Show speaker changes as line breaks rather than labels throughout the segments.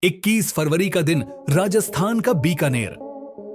21 फरवरी का दिन राजस्थान का बीकानेर,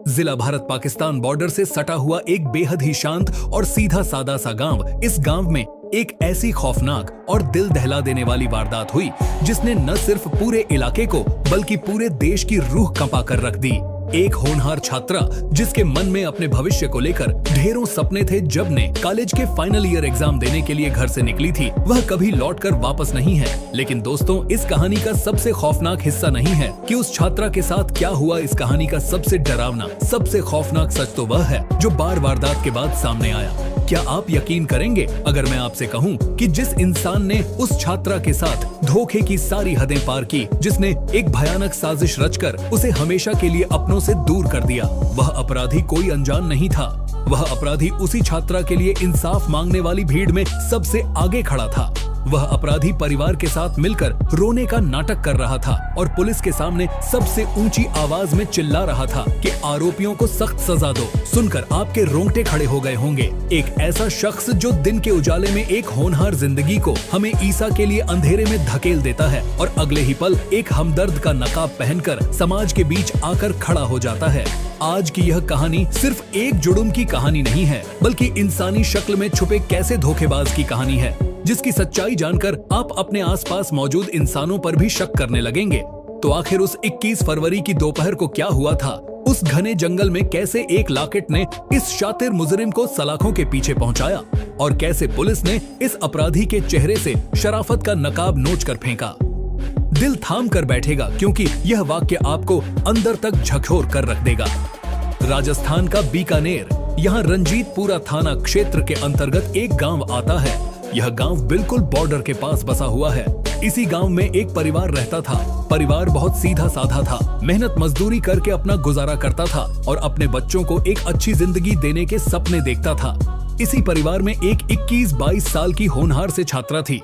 जिला भारत पाकिस्तान बॉर्डर से सटा हुआ एक बेहद ही शांत और सीधा सादा सा गांव। इस गांव में एक ऐसी खौफनाक और दिल दहला देने वाली वारदात हुई जिसने न सिर्फ पूरे इलाके को बल्कि पूरे देश की रूह कंपा कर रख दी। एक होनहार छात्रा जिसके मन में अपने भविष्य को लेकर ढेरों सपने थे, जब ने कॉलेज के फाइनल ईयर एग्जाम देने के लिए घर से निकली थी, वह कभी लौटकर वापस नहीं है। लेकिन दोस्तों, इस कहानी का सबसे खौफनाक हिस्सा नहीं है कि उस छात्रा के साथ क्या हुआ। इस कहानी का सबसे डरावना, सबसे खौफनाक सच तो वह है जो बार वारदात के बाद सामने आया। क्या आप यकीन करेंगे अगर मैं आपसे कहूं कि जिस इंसान ने उस छात्रा के साथ धोखे की सारी हदें पार की, जिसने एक भयानक साजिश रचकर उसे हमेशा के लिए अपनों से दूर कर दिया, वह अपराधी कोई अनजान नहीं था। वह अपराधी उसी छात्रा के लिए इंसाफ मांगने वाली भीड़ में सबसे आगे खड़ा था। वह अपराधी परिवार के साथ मिलकर रोने का नाटक कर रहा था और पुलिस के सामने सबसे ऊंची आवाज में चिल्ला रहा था कि आरोपियों को सख्त सजा दो। सुनकर आपके रोंगटे खड़े हो गए होंगे। एक ऐसा शख्स जो दिन के उजाले में एक होनहार जिंदगी को हमें ईसा के लिए अंधेरे में धकेल देता है और अगले ही पल एक हमदर्द का नकाब पहनकर समाज के बीच आकर खड़ा हो जाता है। आज की यह कहानी सिर्फ एक जुड़ुम की कहानी नहीं है, बल्कि इंसानी शक्ल में छुपे कैसे धोखेबाज की कहानी है, जिसकी सच्चाई जानकर आप अपने आसपास मौजूद इंसानों पर भी शक करने लगेंगे। तो आखिर उस 21 फरवरी की दोपहर को क्या हुआ था? उस घने जंगल में कैसे एक लाकेट ने इस शातिर मुजरिम को सलाखों के पीछे पहुंचाया और कैसे पुलिस ने इस अपराधी के चेहरे से शराफत का नकाब नोच कर फेंका? दिल थाम कर बैठेगा, क्योंकि यह वाक्य आपको अंदर तक झकझोर कर रख देगा। राजस्थान का बीकानेर, यहाँ रंजीतपुरा थाना क्षेत्र के अंतर्गत एक गांव आता है। यह गांव बिल्कुल बॉर्डर के पास बसा हुआ है। इसी गांव में एक परिवार रहता था। परिवार बहुत सीधा साधा था, मेहनत मजदूरी करके अपना गुजारा करता था और अपने बच्चों को एक अच्छी जिंदगी देने के सपने देखता था। इसी परिवार में एक 21-22 साल की होनहार से छात्रा थी।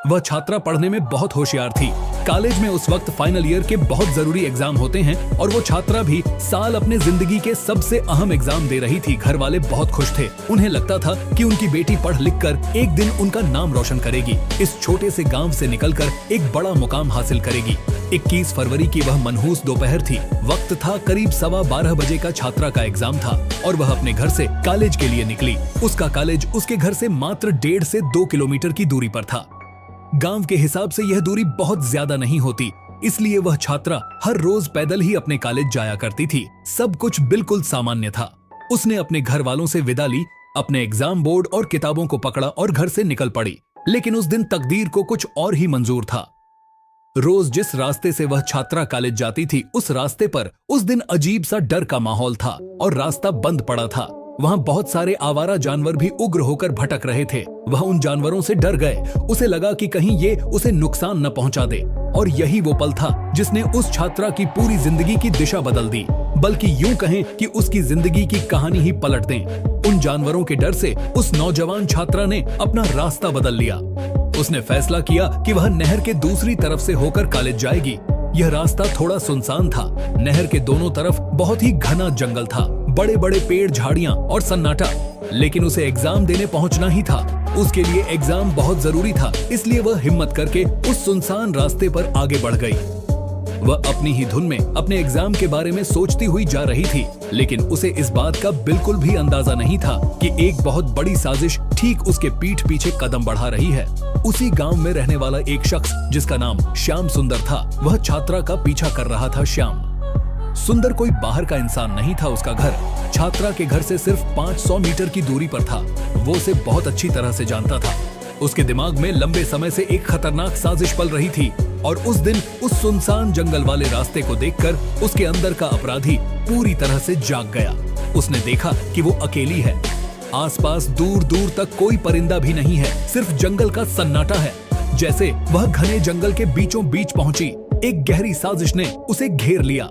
वह छात्रा पढ़ने में बहुत होशियार थी। कॉलेज में उस वक्त फाइनल ईयर के बहुत जरूरी एग्जाम होते हैं और वो छात्रा भी साल अपने जिंदगी के सबसे अहम एग्जाम दे रही थी। घर वाले बहुत खुश थे। उन्हें लगता था कि उनकी बेटी पढ़ लिख कर एक दिन उनका नाम रोशन करेगी, इस छोटे से गांव से निकलकर एक बड़ा मुकाम हासिल करेगी। 21 फरवरी की वह मनहूस दोपहर थी। वक्त था करीब 12:15 बजे का। छात्रा का एग्जाम था और वह अपने घर से कॉलेज के लिए निकली। उसका कॉलेज उसके घर से मात्र 1.5 से 2 किलोमीटर की दूरी पर था। गांव के हिसाब से यह दूरी बहुत ज्यादा नहीं होती, इसलिए वह छात्रा हर रोज पैदल ही अपने कॉलेज जाया करती थी। सब कुछ बिल्कुल सामान्य था। उसने अपने घर वालों से विदा ली, अपने एग्जाम बोर्ड और किताबों को पकड़ा और घर से निकल पड़ी। लेकिन उस दिन तकदीर को कुछ और ही मंजूर था। रोज जिस रास्ते से वह छात्रा कॉलेज जाती थी, उस रास्ते पर उस दिन अजीब सा डर का माहौल था और रास्ता बंद पड़ा था। वहाँ बहुत सारे आवारा जानवर भी उग्र होकर भटक रहे थे। वह उन जानवरों से डर गए। उसे लगा कि कहीं ये उसे नुकसान न पहुंचा दे। और यही वो पल था जिसने उस छात्रा की पूरी जिंदगी की दिशा बदल दी, बल्कि यूं कहें कि उसकी जिंदगी की कहानी ही पलट दें। उन जानवरों के डर से उस नौजवान छात्रा ने अपना रास्ता बदल लिया। उसने फैसला किया कि वह नहर के दूसरी तरफ से होकर कॉलेज जाएगी। यह रास्ता थोड़ा सुनसान था। नहर के दोनों तरफ बहुत ही घना जंगल था, बड़े बड़े पेड़, झाड़ियां और सन्नाटा। लेकिन उसे एग्जाम देने पहुंचना ही था। उसके लिए एग्जाम बहुत जरूरी था, इसलिए वह हिम्मत करके उस सुनसान रास्ते पर आगे बढ़ गई। वह अपनी ही धुन में अपने एग्जाम के बारे में सोचती हुई जा रही थी, लेकिन उसे इस बात का बिल्कुल भी अंदाजा नहीं था कि एक बहुत बड़ी साजिश ठीक उसके पीठ पीछे कदम बढ़ा रही है। उसी गांव में रहने वाला एक शख्स जिसका नाम श्याम सुंदर था, वह छात्रा का पीछा कर रहा था। श्याम सुंदर कोई बाहर का इंसान नहीं था। उसका घर छात्रा के घर से सिर्फ 500 मीटर की दूरी पर था। वो उसे बहुत अच्छी तरह से जानता था। उसके दिमाग में लंबे समय से एक खतरनाक साजिश पल रही थी और उस दिन उस सुनसान जंगल वाले रास्ते को देखकर उसके अंदर का अपराधी पूरी तरह से जाग गया। उसने देखा कि वो अकेली है। आसपास दूर दूर तक कोई परिंदा भी नहीं है, सिर्फ जंगल का सन्नाटा है। जैसे वह घने जंगल के बीचों बीच पहुंची, एक गहरी साजिश ने उसे घेर लिया।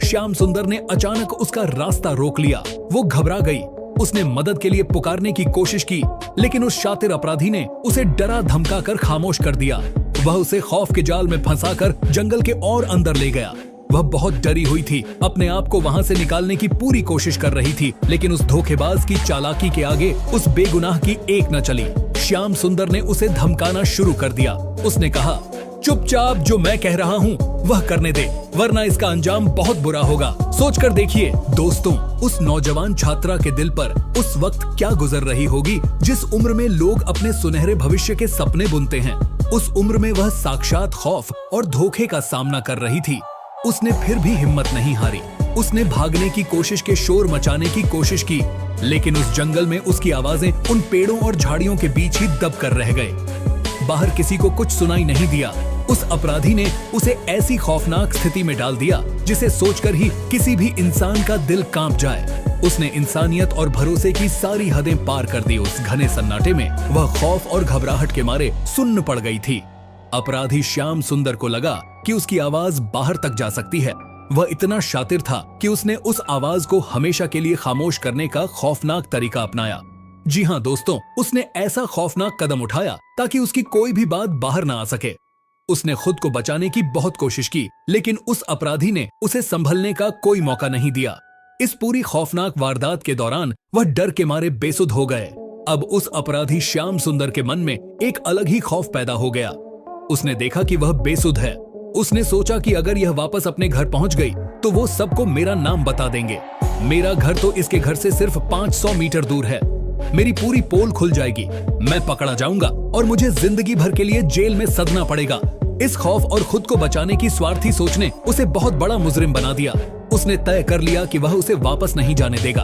श्याम सुंदर ने अचानक उसका रास्ता रोक लिया। वो घबरा गई। उसने मदद के लिए पुकारने की कोशिश की, लेकिन उस शातिर अपराधी ने उसे डरा धमका कर खामोश कर दिया। वह उसे खौफ के जाल में फंसाकर जंगल के और अंदर ले गया। वह बहुत डरी हुई थी, अपने आप को वहां से निकालने की पूरी कोशिश कर रही थी, लेकिन उस धोखेबाज की चालाकी के आगे उस बेगुनाह की एक न चली। श्याम सुंदर ने उसे धमकाना शुरू कर दिया। उसने कहा, चुपचाप जो मैं कह रहा हूँ वह करने दे, वरना इसका अंजाम बहुत बुरा होगा। सोच कर देखिए दोस्तों, उस नौजवान छात्रा के दिल पर उस वक्त क्या गुजर रही होगी जिस उम्र में लोग अपने सुनहरे भविष्य के सपने बुनते हैं। उस उम्र में वह साक्षात खौफ और धोखे का सामना कर रही थी। उसने फिर भी हिम्मत नहीं हारी। उसने भागने की कोशिश के शोर मचाने की कोशिश की, लेकिन उस जंगल में उसकी आवाजें उन पेड़ों और झाड़ियों के बीच ही दब कर रह गए। बाहर किसी को कुछ सुनाई नहीं दिया। उस अपराधी ने उसे ऐसी खौफनाक स्थिति में डाल दिया जिसे सोचकर ही किसी भी इंसान का दिल कांप जाए। उसने इंसानियत और भरोसे की सारी हदें पार कर दी। उस घने सन्नाटे में वह खौफ और घबराहट के मारे सुन्न पड़ गई थी। अपराधी श्याम सुंदर को लगा कि उसकी आवाज बाहर तक जा सकती है। वह इतना शातिर था कि उसने उस आवाज को हमेशा के लिए खामोश करने का खौफनाक तरीका अपनाया। जी हाँ दोस्तों, उसने ऐसा खौफनाक कदम उठाया ताकि उसकी कोई भी बात बाहर ना आ सके। उसने खुद को बचाने की बहुत कोशिश की, लेकिन उस अपराधी ने उसे संभलने का कोई मौका नहीं दिया। इस पूरी खौफनाक वारदात के दौरान वह डर के मारे बेसुध हो गए। अब उस अपराधी श्याम सुंदर के मन में एक अलग ही खौफ पैदा हो गया। उसने देखा कि वह बेसुध है। उसने सोचा कि अगर यह वापस अपने घर पहुंच गई तो वो सबको मेरा नाम बता देंगे। मेरा घर तो इसके घर से सिर्फ 500 मीटर दूर है। मेरी पूरी पोल खुल जाएगी, मैं पकड़ा जाऊंगा और मुझे जिंदगी भर के लिए जेल में सदना पड़ेगा। इस खौफ और खुद को बचाने की स्वार्थी सोच ने उसे बहुत बड़ा मुजरिम बना दिया। उसने तय कर लिया कि वह उसे वापस नहीं जाने देगा।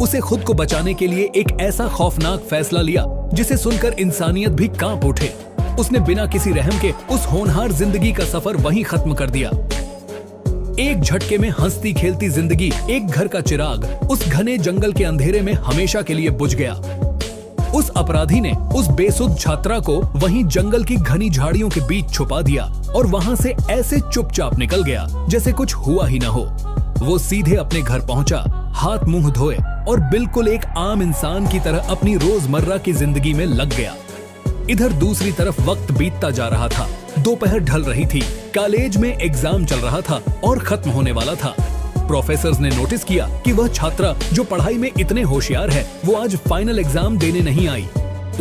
उसे खुद को बचाने के लिए एक ऐसा खौफनाक फैसला लिया जिसे सुनकर इंसानियत भी कांप उठे। उसने बिना किसी रहम के उस होनहार जिंदगी का सफर वहीं खत्म कर दिया। एक झटके में हंसती खेलती जिंदगी, एक घर का चिराग उस घने जंगल के अंधेरे में हमेशा के लिए बुझ गया। उस अपराधी ने उस बेसुध छात्रा को वहीं जंगल की घनी झाड़ियों के बीच छुपा दिया और वहां से ऐसे चुपचाप निकल गया जैसे कुछ हुआ ही न हो। वो सीधे अपने घर पहुंचा, हाथ मुंह धोए और बिल्कुल एक आम इंसान की तरह अपनी रोजमर्रा की जिंदगी में लग गया। इधर दूसरी तरफ वक्त बीतता जा रहा था। दोपहर ढल रही थी। कॉलेज में एग्जाम चल रहा था और खत्म होने वाला था। प्रोफेसर्स ने नोटिस किया कि वह छात्रा जो पढ़ाई में इतने होशियार है, वो आज फाइनल एग्जाम देने नहीं आई।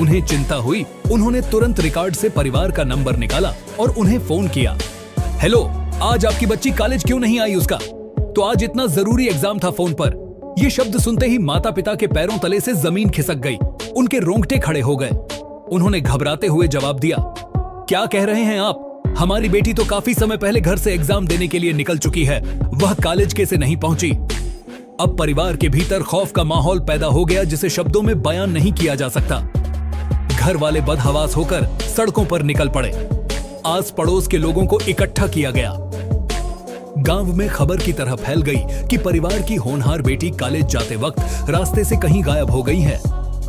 उन्हें चिंता हुई। उन्होंने तुरंत रिकॉर्ड से परिवार का नंबर निकाला और उन्हें फोन किया। हेलो, आज आपकी बच्ची कॉलेज क्यों नहीं आई उसका? तो आज इतना जरूरी एग्जाम था फोन पर। ये शब्द सुनते ही माता पिता के पैरों तले से जमीन खिसक गई। उनके रोंगटे खड़े हो गए। उन्होंने घबराते हुए जवाब दिया, क्या कह रहे हैं आप? हमारी बेटी तो काफी समय पहले घर से एग्जाम देने के लिए निकल चुकी है, वह कॉलेज कैसे नहीं पहुंची? अब परिवार के भीतर खौफ का माहौल पैदा हो गया जिसे शब्दों में बयान नहीं किया जा सकता। घर वाले बदहवास होकर सड़कों पर निकल पड़े। आस पड़ोस के लोगों को इकट्ठा किया गया। गांव में खबर की तरह फैल गई कि परिवार की होनहार बेटी कॉलेज जाते वक्त रास्ते से कहीं गायब हो गई है।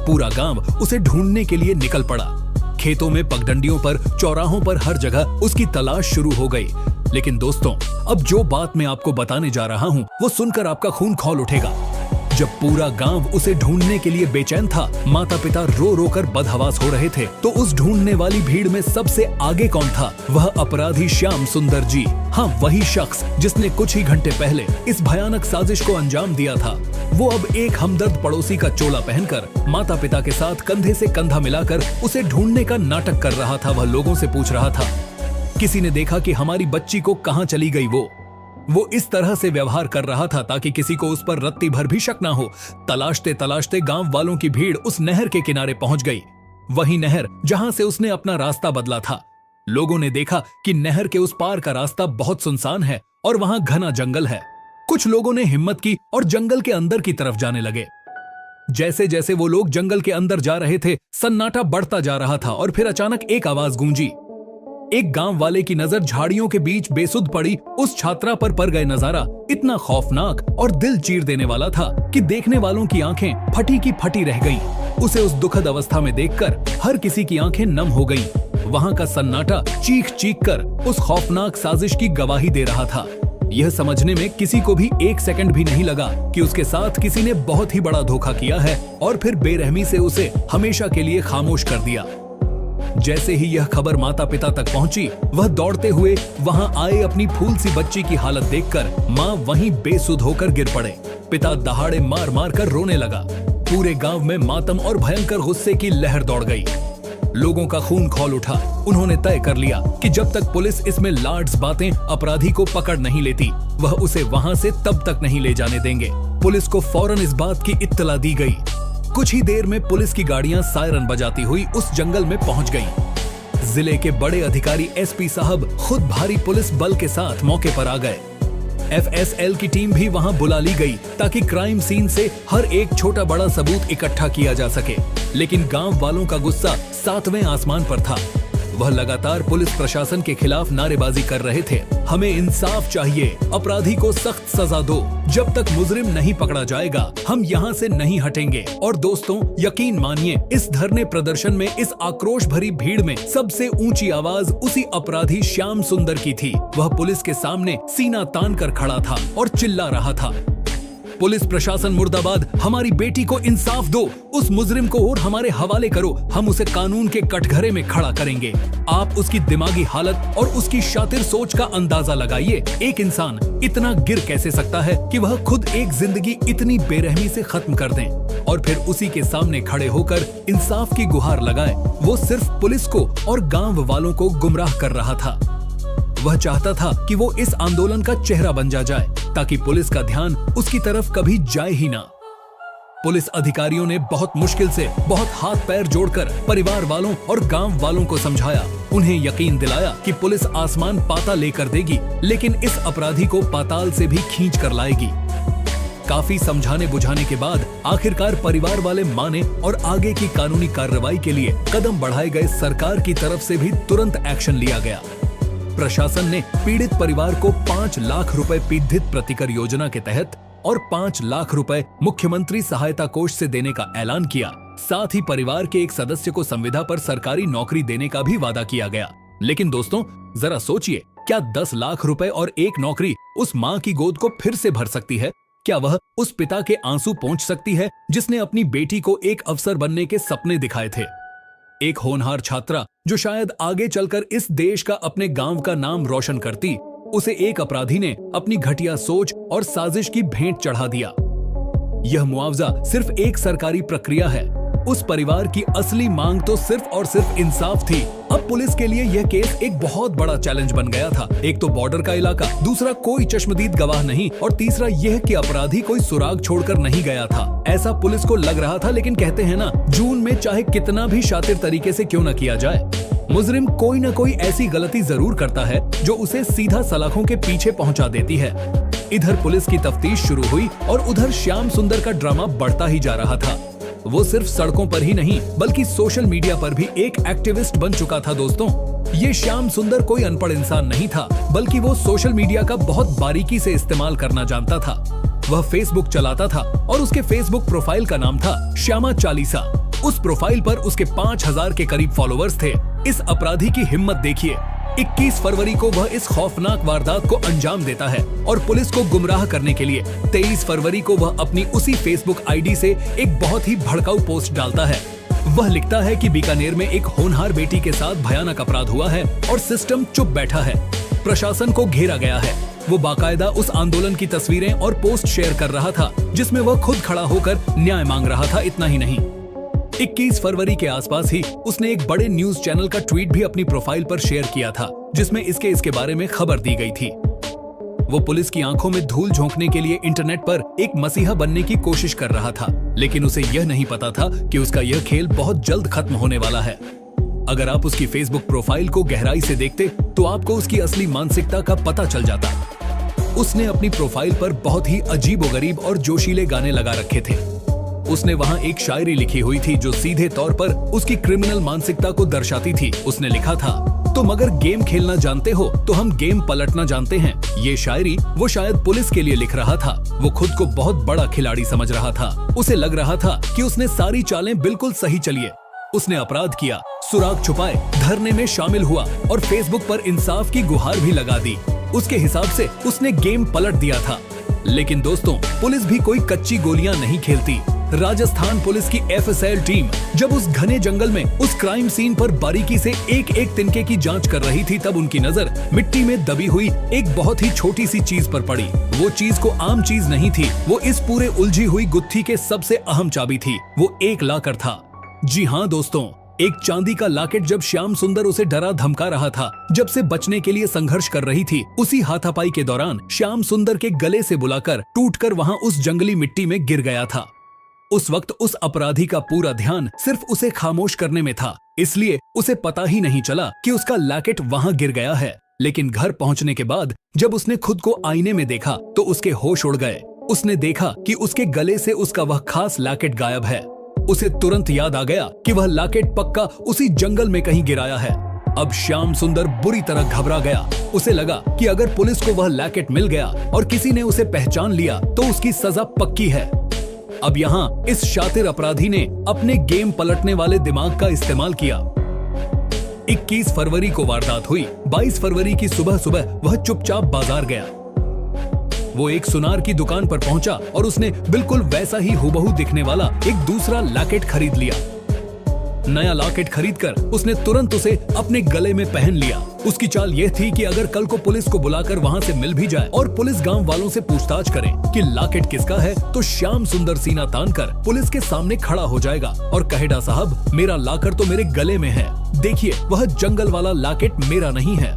पूरा गांव उसे ढूंढने के लिए निकल पड़ा। खेतों में, पगडंडियों पर, चौराहों पर हर जगह उसकी तलाश शुरू हो गई। लेकिन दोस्तों, अब जो बात मैं आपको बताने जा रहा हूं वो सुनकर आपका खून खौल उठेगा। जब पूरा गांव उसे ढूंढने के लिए बेचैन था, माता पिता रो रो कर बदहवास हो रहे थे, तो उस ढूंढने वाली भीड़ में सबसे आगे कौन था? वह अपराधी श्याम सुंदर जी। हाँ, वही शख्स जिसने कुछ ही घंटे पहले इस भयानक साजिश को अंजाम दिया था। वो अब एक हमदर्द पड़ोसी का चोला पहनकर माता पिता के साथ कंधे से कंधा मिलाकर उसे ढूंढने का नाटक कर रहा था। वह लोगों से पूछ रहा था, किसी ने देखा कि हमारी बच्ची को कहां चली गई? वो इस तरह से व्यवहार कर रहा था ताकि किसी को उस पर रत्ती भर भी शक ना हो। तलाशते तलाशते गांव वालों की भीड़ उस नहर के किनारे पहुंच गई। वही नहर जहां से उसने अपना रास्ता बदला था। लोगों ने देखा कि नहर के उस पार का रास्ता बहुत सुनसान है और वहां घना जंगल है। कुछ लोगों ने हिम्मत की और जंगल के अंदर की तरफ जाने लगे। जैसे जैसे वो लोग जंगल के अंदर जा रहे थे, सन्नाटा बढ़ता जा रहा था और फिर अचानक एक आवाज गूंजी। एक गांव वाले की नजर झाड़ियों के बीच बेसुध पड़ी उस छात्रा पर पड़ गए। नजारा इतना खौफनाक और दिल चीर देने वाला था कि देखने वालों की आंखें फटी की फटी रह गईं। उसे उस दुखद अवस्था में देखकर हर किसी की आंखें नम हो गईं। वहां का सन्नाटा चीख चीख कर उस खौफनाक साजिश की गवाही दे रहा था। यह समझने में किसी को भी एक सेकंड भी नहीं लगा कि उसके साथ किसी ने बहुत ही बड़ा धोखा किया है और फिर बेरहमी से उसे हमेशा के लिए खामोश कर दिया। जैसे ही यह खबर माता पिता तक पहुंची, वह दौड़ते हुए वहां आए अपनी फूल सी बच्ची की हालत देखकर मां वहीं बेसुध होकर गिर पड़े। पिता दहाड़े मार मार कर रोने लगा। पूरे गांव में मातम और भयंकर गुस्से की लहर दौड़ गई। लोगों का खून खौल उठा। उन्होंने तय कर लिया कि जब तक पुलिस इसमें लाड्स बातें अपराधी को पकड़ नहीं लेती, वह उसे वहां से तब तक नहीं ले जाने देंगे। पुलिस को फौरन इस बात की इत्तला दी गई। कुछ ही देर में पुलिस की गाड़ियां सायरन बजाती हुई उस जंगल में पहुंच गईं। जिले के बड़े अधिकारी एसपी साहब खुद भारी पुलिस बल के साथ मौके पर आ गए। एफएसएल की टीम भी वहां बुला ली गई ताकि क्राइम सीन से हर एक छोटा बड़ा सबूत इकट्ठा किया जा सके। लेकिन गांव वालों का गुस्सा 7वें आसमान पर था। वह लगातार पुलिस प्रशासन के खिलाफ नारेबाजी कर रहे थे। हमें इंसाफ चाहिए, अपराधी को सख्त सजा दो, जब तक मुजरिम नहीं पकड़ा जाएगा हम यहाँ से नहीं हटेंगे। और दोस्तों, यकीन मानिए, इस धरने प्रदर्शन में, इस आक्रोश भरी भीड़ में सबसे ऊंची आवाज उसी अपराधी श्याम सुंदर की थी। वह पुलिस के सामने सीना तान कर खड़ा था और चिल्ला रहा था, पुलिस प्रशासन मुर्दाबाद, हमारी बेटी को इंसाफ दो, उस मुजरिम को और हमारे हवाले करो, हम उसे कानून के कटघरे में खड़ा करेंगे। आप उसकी दिमागी हालत और उसकी शातिर सोच का अंदाजा लगाइए। एक इंसान इतना गिर कैसे सकता है कि वह खुद एक जिंदगी इतनी बेरहमी से खत्म कर दें और फिर उसी के सामने खड़े होकर इंसाफ की गुहार लगाए। वो सिर्फ पुलिस को और गांव वालों को गुमराह कर रहा था। वह चाहता था कि वो इस आंदोलन का चेहरा बन जाए ताकि पुलिस का ध्यान उसकी तरफ कभी जाए ही ना। पुलिस अधिकारियों ने बहुत मुश्किल से, बहुत हाथ पैर जोड़कर परिवार वालों और गांव वालों को समझाया। उन्हें यकीन दिलाया कि पुलिस आसमान पाताल लेकर देगी, लेकिन इस अपराधी को पाताल से भी खींच कर लाएगी। काफी समझाने बुझाने के बाद आखिरकार परिवार वाले माने और आगे की कानूनी कार्रवाई के लिए कदम बढ़ाए गए। सरकार की तरफ से भी तुरंत एक्शन लिया गया। प्रशासन ने पीड़ित परिवार को 5 लाख रुपए पीड़ित प्रतिकर योजना के तहत और 5 लाख रुपए मुख्यमंत्री सहायता कोष से देने का ऐलान किया। साथ ही परिवार के एक सदस्य को संविदा पर सरकारी नौकरी देने का भी वादा किया गया। लेकिन दोस्तों, जरा सोचिए, क्या 10 लाख रुपए और एक नौकरी उस माँ की गोद को फिर से भर सकती है? क्या वह उस पिता के आंसू पोंछ सकती है जिसने अपनी बेटी को एक अफसर बनने के सपने दिखाए थे? एक होनहार छात्रा जो शायद आगे चलकर इस देश का, अपने गांव का नाम रोशन करती, उसे एक अपराधी ने अपनी घटिया सोच और साजिश की भेंट चढ़ा दिया। यह मुआवजा सिर्फ एक सरकारी प्रक्रिया है। उस परिवार की असली मांग तो सिर्फ और सिर्फ इंसाफ थी। अब पुलिस के लिए यह केस एक बहुत बड़ा चैलेंज बन गया था। एक तो बॉर्डर का इलाका, दूसरा कोई चश्मदीद गवाह नहीं और तीसरा यह कि अपराधी कोई सुराग छोड़कर नहीं गया था। ऐसा पुलिस को लग रहा था, लेकिन कहते हैं ना, जून में चाहे कितना भी शातिर तरीके से क्यों न किया जाए, मुजरिम कोई न कोई ऐसी गलती जरूर करता है जो उसे सीधा सलाखों के पीछे पहुंचा देती है। इधर पुलिस की तफ्तीश शुरू हुई और उधर श्याम सुंदर का ड्रामा बढ़ता ही जा रहा था। वो सिर्फ सड़कों पर ही नहीं बल्कि सोशल मीडिया पर भी एक एक्टिविस्ट बन चुका था। दोस्तों, ये श्याम सुंदर कोई अनपढ़ इंसान नहीं था, बल्कि वो सोशल मीडिया का बहुत बारीकी से इस्तेमाल करना जानता था। वह फेसबुक चलाता था और उसके फेसबुक प्रोफाइल का नाम था श्यामा चालीसा। उस प्रोफाइल पर उसके 5000 के करीब फॉलोअर्स थे। इस अपराधी की हिम्मत देखिए। 21 फरवरी को वह इस खौफनाक वारदात को अंजाम देता है और पुलिस को गुमराह करने के लिए 23 फरवरी को वह अपनी उसी फेसबुक आईडी से एक बहुत ही भड़काऊ पोस्ट डालता है। वह लिखता है कि बीकानेर में एक होनहार बेटी के साथ भयानक अपराध हुआ है और सिस्टम चुप बैठा है, प्रशासन को घेरा गया है। वो बाकायदा उस आंदोलन की तस्वीरें और पोस्ट शेयर कर रहा था जिसमें वह खुद खड़ा होकर न्याय मांग रहा था। इतना ही नहीं, 21 फरवरी के आसपास ही उसने एक बड़े न्यूज चैनल का ट्वीट भी अपनी प्रोफाइल पर शेयर किया था जिसमें इसके बारे में खबर दी गई थी। वो पुलिस की आंखों में धूल झोंकने के लिए इंटरनेट पर एक मसीहा बनने की कोशिश कर रहा था, लेकिन उसे यह नहीं पता था कि उसका यह खेल बहुत जल्द खत्म होने वाला है। अगर आप उसकी फेसबुक प्रोफाइल को गहराई से देखते तो आपको उसकी असली मानसिकता का पता चल जाता। उसने अपनी प्रोफाइल पर बहुत ही अजीबोगरीब और जोशीले गाने लगा रखे थे। उसने वहां एक शायरी लिखी हुई थी जो सीधे तौर पर उसकी क्रिमिनल मानसिकता को दर्शाती थी। उसने लिखा था, तुम अगर गेम खेलना जानते हो तो हम गेम पलटना जानते हैं। ये शायरी वो शायद पुलिस के लिए लिख रहा था। वो खुद को बहुत बड़ा खिलाड़ी समझ रहा था। उसे लग रहा था कि उसने सारी चालें बिल्कुल सही चलिए। उसने अपराध किया, सुराग छुपाए, धरने में शामिल हुआ और फेसबुक पर इंसाफ की गुहार भी लगा दी। उसके हिसाब से उसने गेम पलट दिया था। लेकिन दोस्तों, पुलिस भी कोई कच्ची गोलियां नहीं खेलती। राजस्थान पुलिस की एफएसएल टीम जब उस घने जंगल में उस क्राइम सीन पर बारीकी से एक एक तिनके की जांच कर रही थी, तब उनकी नजर मिट्टी में दबी हुई एक बहुत ही छोटी सी चीज पर पड़ी। वो चीज को आम चीज नहीं थी, वो इस पूरे उलझी हुई गुत्थी के सबसे अहम चाबी थी। वो एक लाकर था। जी हाँ दोस्तों, एक चांदी का लॉकेट जब श्याम सुंदर उसे डरा धमका रहा था, जब से बचने के लिए संघर्ष कर रही थी, उसी हाथापाई के दौरान श्याम सुंदर के गले से बुलाकर टूटकर वहां उस जंगली मिट्टी में गिर गया था। उस वक्त उस अपराधी का पूरा ध्यान सिर्फ उसे खामोश करने में था, इसलिए उसे पता ही नहीं चला कि उसका लॉकेट वहां गिर गया है। लेकिन घर पहुंचने के बाद जब उसने खुद को आईने में देखा तो उसके होश उड़ गए। उसने देखा कि उसके गले से उसका वह खास लॉकेट गायब है। उसे तुरंत याद आ गया कि वह लॉकेट पक्का उसी जंगल में कहीं गिराया है। अब श्याम सुंदर बुरी तरह घबरा गया। उसे लगा कि अगर पुलिस को वह लॉकेट मिल गया और किसी ने उसे पहचान लिया तो उसकी सजा पक्की है। अब यहाँ इस शातिर अपराधी ने अपने गेम पलटने वाले दिमाग का इस्तेमाल किया। 21 फरवरी को वारदात हुई। 22 फरवरी की सुबह सुबह वह चुपचाप बाजार गया। वो एक सुनार की दुकान पर पहुंचा और उसने बिल्कुल वैसा ही हुबहू दिखने वाला एक दूसरा लॉकेट खरीद लिया। नया लॉकेट खरीदकर उसने तुरंत उसे अपने गले में पहन लिया। उसकी चाल यह थी कि अगर कल को पुलिस को बुलाकर वहां से मिल भी जाए और पुलिस गांव वालों से पूछताछ करे कि लॉकेट किसका है, तो श्याम सुंदर सीना तानकर पुलिस के सामने खड़ा हो जाएगा और कहेगा, साहब मेरा लॉकर तो मेरे गले में है, देखिए वह जंगल वाला लॉकेट मेरा नहीं है।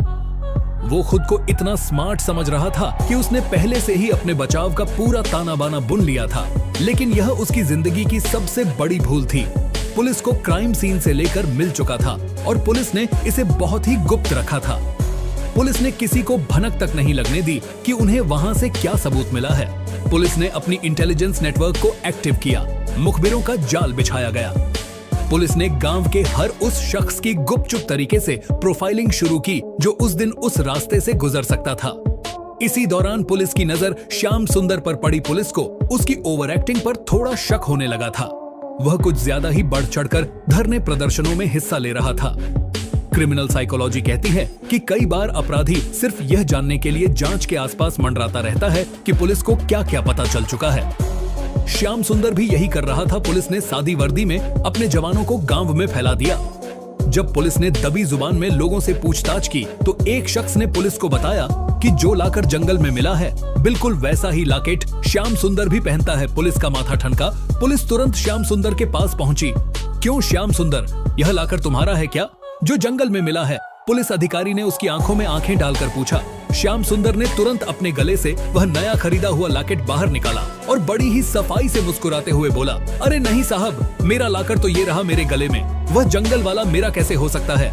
वो खुद को इतना स्मार्ट समझ रहा था कि उसने पहले से ही अपने बचाव का पूरा ताना बाना बुन लिया था। लेकिन यह उसकी जिंदगी की सबसे बड़ी भूल थी। पुलिस को क्राइम सीन से लेकर मिल चुका था और पुलिस ने इसे बहुत ही गुप्त रखा था। पुलिस ने किसी को भनक तक नहीं लगने दी कि उन्हें वहां से क्या सबूत मिला है। पुलिस ने अपनी इंटेलिजेंस नेटवर्क को एक्टिव किया। मुखबिरों का जाल बिछाया गया। पुलिस ने गांव के हर उस शख्स की गुपचुप तरीके से प्रोफाइलिंग शुरू की जो उस दिन उस रास्ते से गुजर सकता था। इसी दौरान पुलिस की नजर श्याम सुंदर पर पड़ी। पुलिस को उसकी ओवर एक्टिंग पर थोड़ा शक होने लगा था। वह कुछ ज्यादा ही बढ़ चढ़कर धरने प्रदर्शनों में हिस्सा ले रहा था। क्रिमिनल साइकोलॉजी कहती है कि कई बार अपराधी सिर्फ यह जानने के लिए जांच के आसपास मंडराता रहता है कि पुलिस को क्या क्या पता चल चुका है। श्याम सुंदर भी यही कर रहा था। पुलिस ने सादी वर्दी में अपने जवानों को गांव में फैला दिया। जब पुलिस ने दबी जुबान में लोगों से पूछताछ की तो एक शख्स ने पुलिस को बताया कि जो लाकर जंगल में मिला है बिल्कुल वैसा ही लॉकेट श्याम सुंदर भी पहनता है। पुलिस का माथा ठनका। पुलिस तुरंत श्याम सुंदर के पास पहुंची। क्यों श्याम सुंदर, यह लाकर तुम्हारा है क्या, जो जंगल में मिला है? पुलिस अधिकारी ने उसकी आंखों में आंखें डालकर पूछा। श्याम सुंदर ने तुरंत अपने गले से वह नया खरीदा हुआ लॉकेट बाहर निकाला और बड़ी ही सफाई से मुस्कुराते हुए बोला, अरे नहीं साहब, मेरा लॉकर तो ये रहा मेरे गले में, वह जंगल वाला मेरा कैसे हो सकता है।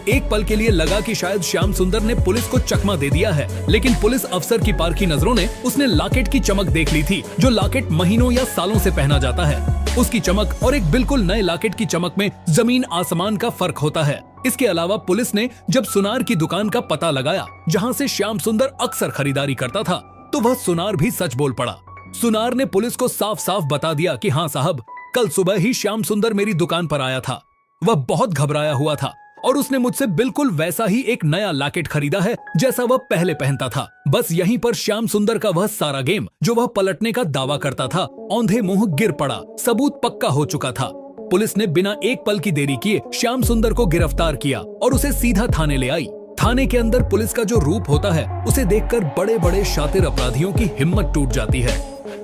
एक पल के लिए लगा कि शायद श्याम सुंदर ने पुलिस को चकमा दे दिया है, लेकिन पुलिस अफसर की पारखी नजरों ने उसने लॉकेट की चमक देख ली थी। जो लॉकेट महीनों या सालों से पहना जाता है, उसकी चमक और एक बिल्कुल नए लॉकेट की चमक में जमीन आसमान का फर्क होता है। इसके अलावा पुलिस ने जब सुनार की दुकान का पता लगाया जहां से श्याम सुंदर अक्सर खरीदारी करता था, तो वह सुनार भी सच बोल पड़ा। सुनार ने पुलिस को साफ साफ बता दिया कि हाँ साहब, कल सुबह ही श्याम सुंदर मेरी दुकान पर आया था। वह बहुत घबराया हुआ था और उसने मुझसे बिल्कुल वैसा ही एक नया लॉकेट खरीदा है जैसा वह पहले पहनता था। बस यहीं पर श्याम सुंदर का वह सारा गेम जो वह पलटने का दावा करता था, औंधे मुंह गिर पड़ा। सबूत पक्का हो चुका था। पुलिस ने बिना एक पल की देरी किए श्याम सुंदर को गिरफ्तार किया और उसे सीधा थाने ले आई। थाने के अंदर पुलिस का जो रूप होता है, उसे देखकर बड़े बड़े शातिर अपराधियों की हिम्मत टूट जाती है।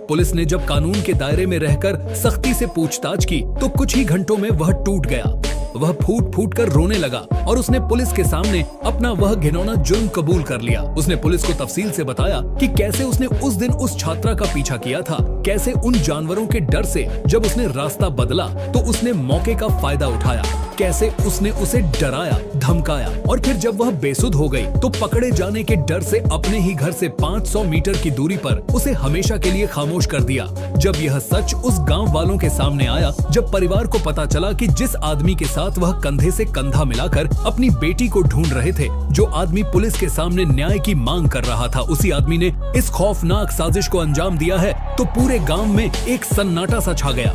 पुलिस ने जब कानून के दायरे में रहकर सख्ती से पूछताछ की तो कुछ ही घंटों में वह टूट गया। वह फूट फूट कर रोने लगा और उसने पुलिस के सामने अपना वह घिनौना जुर्म कबूल कर लिया। उसने पुलिस को तफसील से बताया कि कैसे उसने उस दिन उस छात्रा का पीछा किया था, कैसे उन जानवरों के डर से जब उसने रास्ता बदला तो उसने मौके का फायदा उठाया, कैसे उसने उसे डराया, धमकाया और फिर जब वह बेसुध हो गई तो पकड़े जाने के डर से अपने ही घर से 500 मीटर की दूरी पर उसे हमेशा के लिए खामोश कर दिया। जब यह सच उस गांव वालों के सामने आया, जब परिवार को पता चला कि जिस आदमी के साथ वह कंधे से कंधा मिलाकर अपनी बेटी को ढूंढ रहे थे, जो आदमी पुलिस के सामने न्याय की मांग कर रहा था, उसी आदमी ने इस खौफनाक साजिश को अंजाम दिया है, तो पूरे गांव में एक सन्नाटा सा छा गया।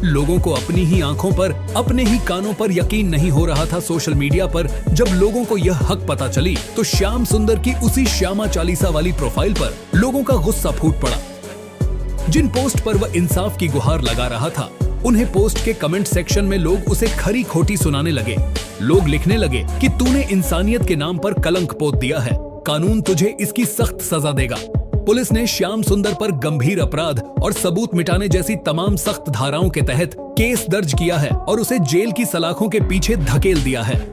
लोगों को अपनी ही आंखों पर, अपने ही कानों पर यकीन नहीं हो रहा था। सोशल मीडिया पर जब लोगों को यह हक पता चली तो श्याम सुंदर की उसी श्यामा चालीसा वाली प्रोफाइल पर लोगों का गुस्सा फूट पड़ा। जिन पोस्ट पर वह इंसाफ की गुहार लगा रहा था, उन्हें पोस्ट के कमेंट सेक्शन में लोग उसे खरी खोटी सुनाने लगे। लोग लिखने लगे कि तूने इंसानियत के नाम पर कलंक पोत दिया है, कानून तुझे इसकी सख्त सजा देगा। पुलिस ने श्याम सुंदर पर गंभीर अपराध और सबूत मिटाने जैसी तमाम सख्त धाराओं के तहत केस दर्ज किया है और उसे जेल की सलाखों के पीछे धकेल दिया है।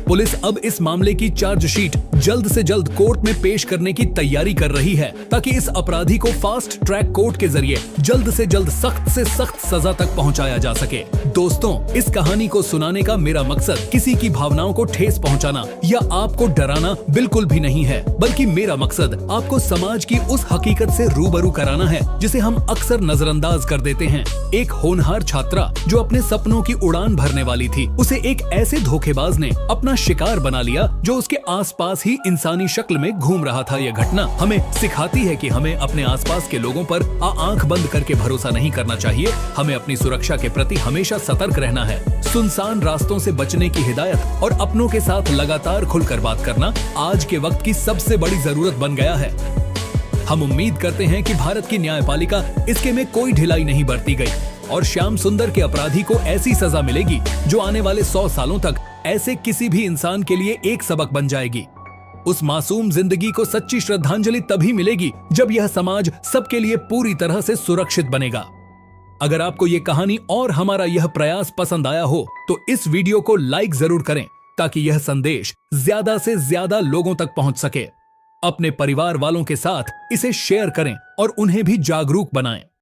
पुलिस अब इस मामले की चार्जशीट जल्द से जल्द कोर्ट में पेश करने की तैयारी कर रही है ताकि इस अपराधी को फास्ट ट्रैक कोर्ट के जरिए जल्द से जल्द सख्त से सख्त सजा तक पहुंचाया जा सके। दोस्तों, इस कहानी को सुनाने का मेरा मकसद किसी की भावनाओं को ठेस पहुंचाना या आपको डराना बिल्कुल भी नहीं है, बल्कि मेरा मकसद आपको समाज की उस हकीकत से रूबरू कराना है जिसे हम अक्सर नजरअंदाज कर देते हैं। एक होनहार छात्रा जो अपने सपनों की उड़ान भरने वाली थी, उसे एक ऐसे धोखेबाज ने अपना शिकार बना लिया जो उसके आसपास ही इंसानी शक्ल में घूम रहा था। यह घटना हमें सिखाती है कि हमें अपने आसपास के लोगों पर आंख बंद करके भरोसा नहीं करना चाहिए। हमें अपनी सुरक्षा के प्रति हमेशा सतर्क रहना है। सुनसान रास्तों से बचने की हिदायत और अपनों के साथ लगातार खुलकर बात करना आज के वक्त की सबसे बड़ी जरूरत बन गया है। हम उम्मीद करते हैं कि भारत की न्यायपालिका इसके में कोई ढिलाई नहीं बरती गई और श्याम सुंदर के अपराधी को ऐसी सजा मिलेगी जो आने वाले 100 सालों तक ऐसे किसी भी इंसान के लिए एक सबक बन जाएगी। उस मासूम जिंदगी को सच्ची श्रद्धांजलि तभी मिलेगी जब यह समाज सबके लिए पूरी तरह से सुरक्षित बनेगा। अगर आपको ये कहानी और हमारा यह प्रयास पसंद आया हो तो इस वीडियो को लाइक जरूर करें ताकि यह संदेश ज्यादा से ज्यादा लोगों तक पहुंच सके। अपने परिवार वालों के साथ इसे शेयर करें और उन्हें भी जागरूक बनाएं।